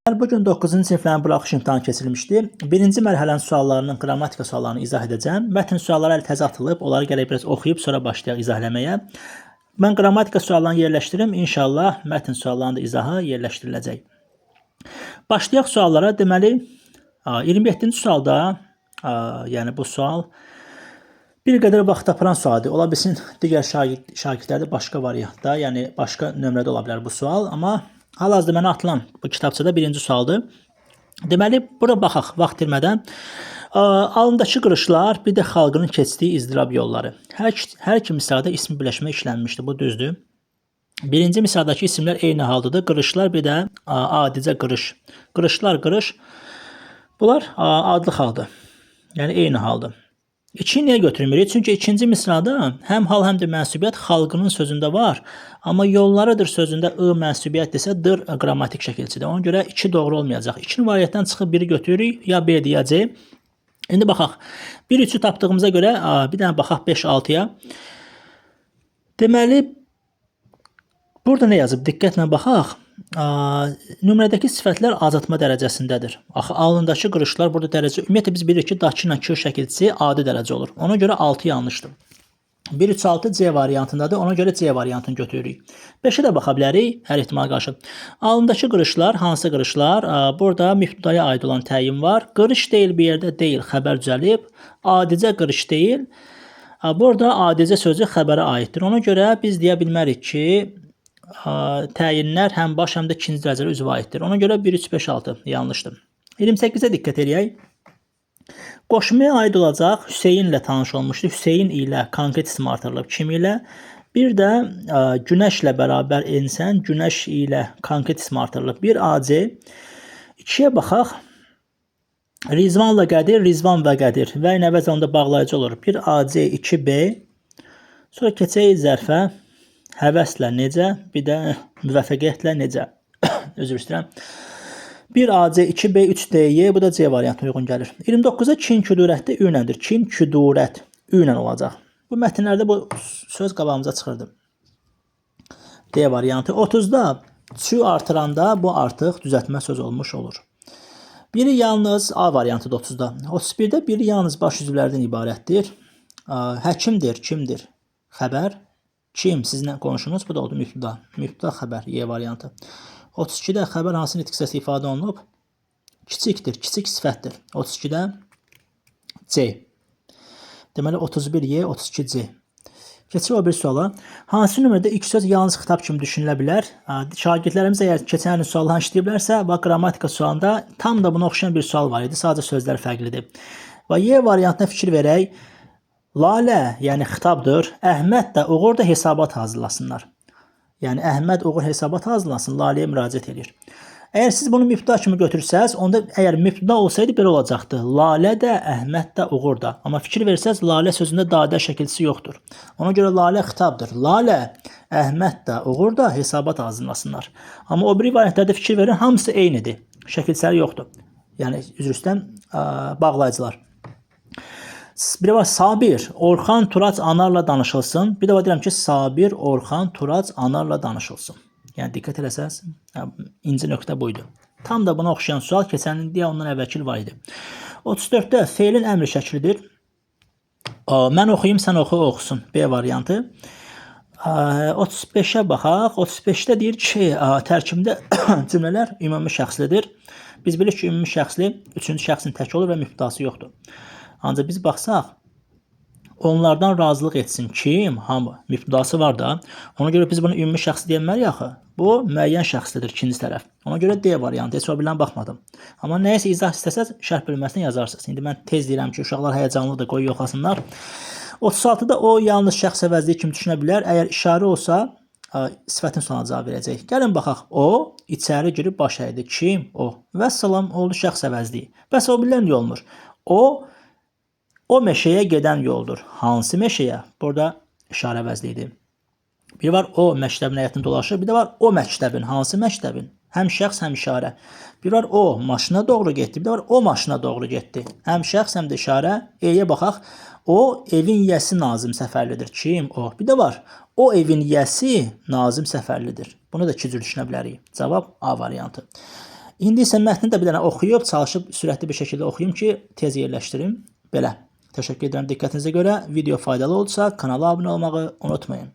Bugün 9-cu siniflərin buraxılış imtahanı keçirilmişdi. Birinci mərhələnin suallarının qrammatika suallarını izah edəcəm. Mətn sualları əl təzə atılıb, onları gərək biraz oxuyub sonra başlayaq izah eləməyə. Mən qrammatika suallarını yerləşdirim. İnşallah mətn suallarının da izahı yerləşdiriləcək. Başlayaq suallara. Deməli, 27-ci sualda, yəni bu sual bir qədər vaxt aparan sualdır. Ola bilsin digər şagirdlərdə başqa variantda, yəni başqa nömrədə ola bilər bu sual, amma hal-hazırda mənə atılan bu kitabçada birinci sualdır. Deməli, bura baxaq vaxt itirmədən. Alındakı qırışlar, bir də xalqının keçdiyi izdirab yolları. Hər iki misrada ismi birləşmə işlənmişdir, bu düzdür. Birinci misradakı isimlər eyni haldadır. Qırışlar, bir də adicə qırış. Qırışlar, qırış. Bunlar adlı haldır. Yəni eyni haldır. İkiyi niyə götürmürük? Çünki ikinci misrada həm hal, həm də mənsubiyyət xalqının sözündə var. Amma yollarıdır sözündə mənsubiyyət desə dır qrammatik şəkilçidir. Ona görə 2 doğru olmayacaq. 2-nin variantdan çıxıb biri götürürük, ya B ya C. İndi baxaq. 1-3-ü tapdığımıza görə bir dənə baxaq 5-6-ya. Deməli, burada nə yazıb? Diqqətlə baxaq. Nömrədəki sifətlər azaltma dərəcəsindədir. Axı alındakı qırışlar burada dərəcə. Ümumiyyətlə biz bilirik ki, dakı ilə kür şəkilçisi adi dərəcə olur. Ona görə 6 yanlışdır. 1-3-6 C variantındadır. Ona görə C variantını götürürük. 5-ə də baxa bilərik hər ehtimala qarşı. Alındakı qırışlar hansı qırışlar? Burada mübtədaya aid olan təyin var. Qırış deyil bir yerdə deyil, xəbər düzəlib. Adicə qırış deyil. Burada adicə sözü xəbərə aiddir. Ona görə biz deyə bilmərik ki, təyinlər həm baş, həm də ikinci dərəcəli üzvə aiddir. Ona görə 1, 3, 5, 6 yanlışdır. 28-ə diqqət edək. Qoşmaya aid olacaq Hüseyn ilə tanış olmuşdur. Hüseyn ilə konkret isim artırılıb. Kim ilə? Bir də günəşlə bərabər ensən, günəş ilə konkret isim artırılıb. 1 AC. 2-yə baxaq. Rizvanla Qədir, Rizvan və Qədir. Və ilə əvəz onda bağlayıcı olur. 1 AC, 2 B. Sonra keçək zərfə. Həvəslə necə, bir də müvəffəqiyyətlə necə. Özür istəyirəm. 1 AC, 2 B, 3 DY, bu da C variantına uyğun gəlir. 29-a kin küdurətdə ü nədir? Kin küdurət ü ilə olacaq. Bu mətnlərdə bu söz qabağımıza çıxırdı. D variantı. 30-da çü artıranda bu artıq düzəltmə söz olmuş olur. Biri yalnız A variantı 30-da. 31-də biri yalnız baş üzvlərdən ibarətdir. Həkimdir, kimdir? Xəbər. Kim? Sizinlə qonşunuz. Bu da oldu mübtəda. Mübtəda xəbər. Y variantı. 32-də xəbər hansı nitq hissəsi ifadə olunub? Kiçikdir. Kiçik sifətdir. 32-də C. Deməli 31 Y, 32 C. Keçək o bir suala. Hansı nömrədə ilk söz yalnız xitab kimi düşünülə bilər? Şagirdlərimiz əgər keçən ilin suallarını işləyiblərsə, bax qrammatika sualında tam da buna oxşayan bir sual var idi. Sadəcə sözlər fərqlidir. Və Y variantına fikir verək. Lalə, yəni xitabdır. Əhməd də, Uğur da hesabat hazırlasınlar. Yəni Əhməd, Uğur hesabat hazırlasın, Laləyə müraciət edir. Əgər siz bunu mübtəda kimi götürsəz, onda əgər mübtəda olsaydı belə olacaqdı. Lalə də, Əhməd də, Uğur da. Amma fikir versəz, Lalə sözündə dadə şəkilçisi yoxdur. Ona görə Lalə xitabdır. Lalə, Əhməd də, Uğur da hesabat hazırlasınlar. Amma o biri variantlarda fikir verin, hamısı eynidir. Şəkilçiləri yoxdur. Yəni üzr istəyirəm, bağlayıcılar. Bir var Sabir, Orxan, Turac, Anarla danışılsın. Bir də var deyirəm ki, Sabir, Orxan, Turac, Anarla danışılsın. Yəni diqqət eləsəz, inci nöqtə buydu. Tam da buna oxşayan sual keçən il ondan əvvəlki var idi. 34-də feilin əmri şəklidir. Mən oxuyum, sən oxu, oxusun. B variantı. 35-ə baxaq. 35-də deyir ki, tərkibində cümlələr ümumi şəxslidir. Biz bilirik ki, ümumi şəxsli 3-cü şəxsin tək olur və mübtədası yoxdur. Ancaq biz baxsaq, onlardan razılıq etsin kim? Hamı. Mübtədası var da. Ona görə biz bunu ümumi şəxsi deyilməliyik axı. Bu müəyyən şəxslidir ikinci tərəf. Ona görə D variantı. Heç o bilən baxmadım. Amma nəyəsə izah istəsəz şərh bölməsində yazarsınız. İndi mən tez deyirəm ki, uşaqlar həyəcanlıdır, qoy yoxlasınlar. 36-da o yalnız şəxs əvəzliyi kimi düşünə bilər. Əgər işarə olsa, sifətin sonuna cavab verəcək. Gəlin baxaq. O içəri girib baş əydi. Kim? O. Vəssalam, oldu şəxs əvəzliyi. Bəs o bilən niyə olmur? O meşəyə gedən yoldur. Hansı meşəyə? Burada işarə əvəzliyidir. Bir var o məktəbin həyətində dolaşır. Bir də var o məktəbin. Hansı məktəbin? Həm şəxs, həm işarə. Bir var o maşına doğru getdi. Bir də var o maşına doğru getdi. Həm şəxs, həm də işarə. E-yə baxaq. O evin yəsi Nazim Səfərlidir. Kim? O. Bir də var o evin yəsi Nazim Səfərlidir. Bunu da iki cür düşünə bilərik. Cavab A variantı. İndi isə mətni də bir dənə oxuyub, çalışıb sürətli bir şəkildə oxuyum ki, tez yerləşdirim. Belə. Təşəkkür edirəm diqqətinizə görə. Video faydalı olsa kanala abunə olmağı unutmayın.